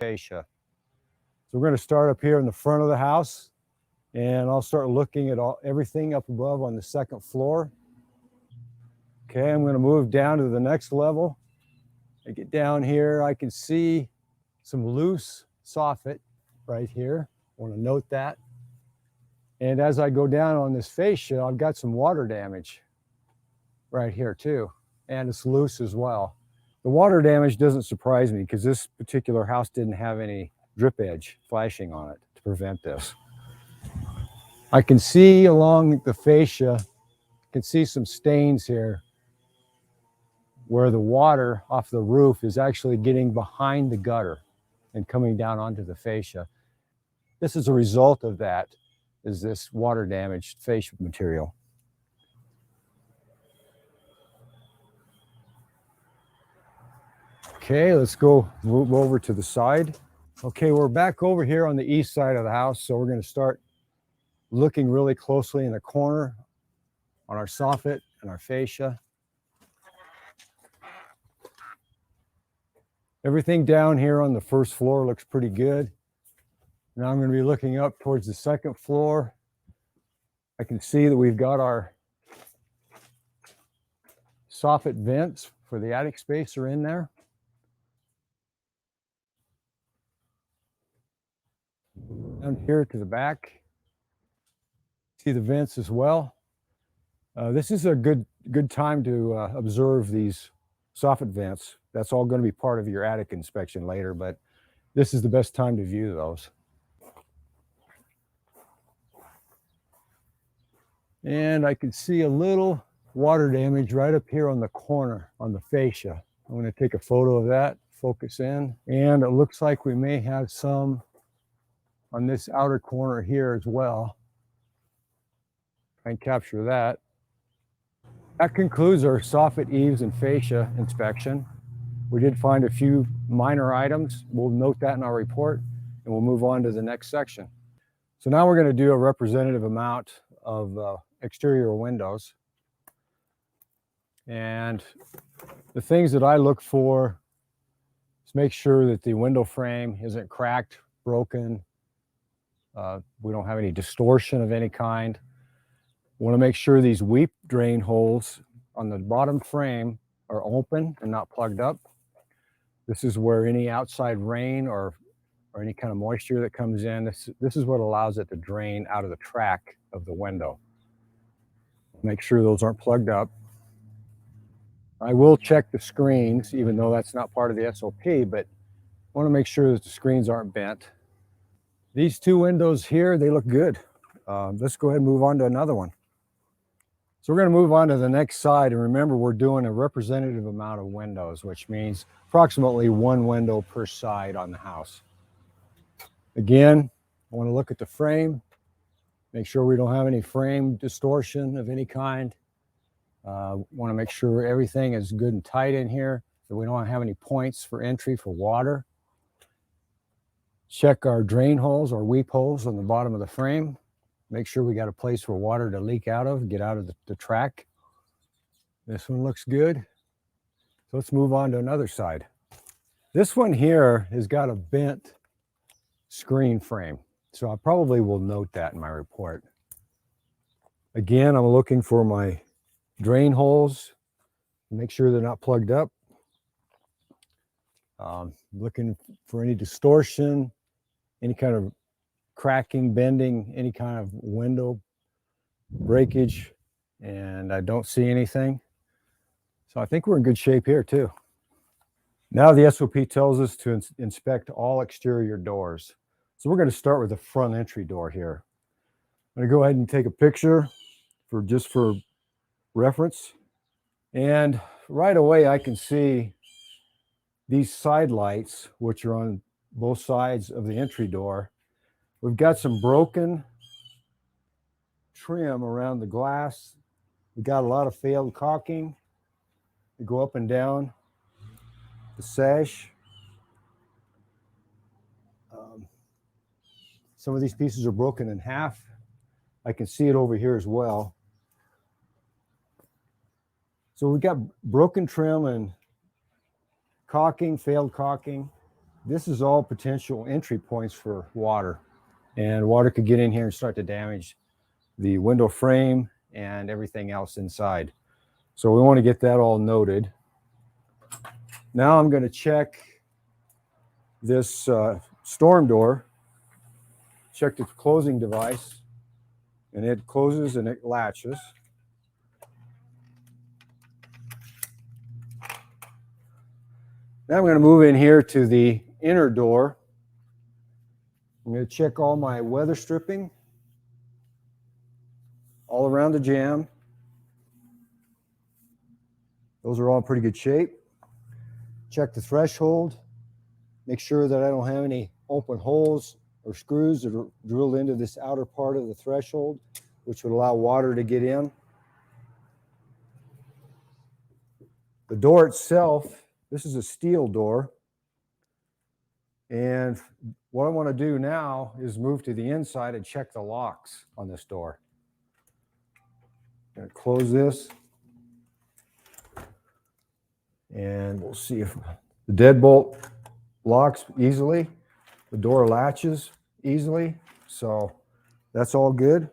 fascia. So we're going to start up here in the front of the house, and I'll start looking at everything up above on the second floor. Okay, I'm going to move down to the next level. I get down here, I can see some loose soffit right here. I want to note that. And as I go down on this fascia, I've got some water damage right here too, and it's loose as well. The water damage doesn't surprise me because this particular house didn't have any drip edge flashing on it to prevent this. I can see along the fascia, I can see some stains here where the water off the roof is actually getting behind the gutter and coming down onto the fascia. This is a result of that, is this water damaged fascia material. Okay, let's go move over to the side. Okay, we're back over here on the east side of the house, so we're going to start looking really closely in the corner on our soffit and our fascia. Everything down here on the first floor looks pretty good. Now I'm going to be looking up towards the second floor. I can see that we've got our soffit vents for the attic space are in there. Down here to the back, see the vents as well. This is a good time to observe these soffit vents. That's all going to be part of your attic inspection later, but this is the best time to view those. And I can see a little water damage right up here on the corner on the fascia. I'm going to take a photo of that, focus in, and it looks like we may have some on this outer corner here as well. Try and capture that. That concludes our soffit, eaves, and fascia inspection. We did find a few minor items. We'll note that in our report, and we'll move on to the next section. So now we're going to do a representative amount of exterior windows. And the things that I look for is make sure that the window frame isn't cracked, broken. We don't have any distortion of any kind. We want to make sure these weep drain holes on the bottom frame are open and not plugged up. This is where any outside rain or any kind of moisture that comes in, this is what allows it to drain out of the track of the window. Make sure those aren't plugged up. I will check the screens, even though that's not part of the SOP, but I want to make sure that the screens aren't bent. These two windows here, they look good. Let's go ahead and move on to another one. So we're going to move on to the next side, and remember we're doing a representative amount of windows, which means approximately one window per side on the house. Again, I want to look at the frame, make sure we don't have any frame distortion of any kind. Want to make sure everything is good and tight in here, that we don't have any points for entry for water. Check our drain holes or weep holes on the bottom of the frame. Make sure we got a place for water to leak out of, get out of the track. This one looks good. So let's move on to another side. This one here has got a bent screen frame. So I probably will note that in my report. Again, I'm looking for my drain holes, make sure they're not plugged up. Looking for any distortion, any kind of cracking, bending, any kind of window breakage, and I don't see anything. So I think we're in good shape here too. Now the SOP tells us to inspect all exterior doors. So we're going to start with the front entry door here. I'm going to go ahead and take a picture just for reference. And right away I can see these side lights, which are on both sides of the entry door. We've got some broken trim around the glass. We've got a lot of failed caulking. We go up and down the sash. Some of these pieces are broken in half. I can see it over here as well. So we've got broken trim and caulking, failed caulking. this is all potential entry points for water. And water could get in here and start to damage the window frame and everything else inside. So we want to get that all noted. Now I'm going to check this storm door, check the closing device, and it closes and it latches. Now I'm going to move in here to the inner door. I'm going to check all my weather stripping all around the jamb. Those are all in pretty good shape. Check the threshold. Make sure that I don't have any open holes or screws that are drilled into this outer part of the threshold, which would allow water to get in. The door itself, this is a steel door. And what I want to do now is move to the inside and check the locks on this door. I'm going to close this. And we'll see if the deadbolt locks easily. The door latches easily. So that's all good.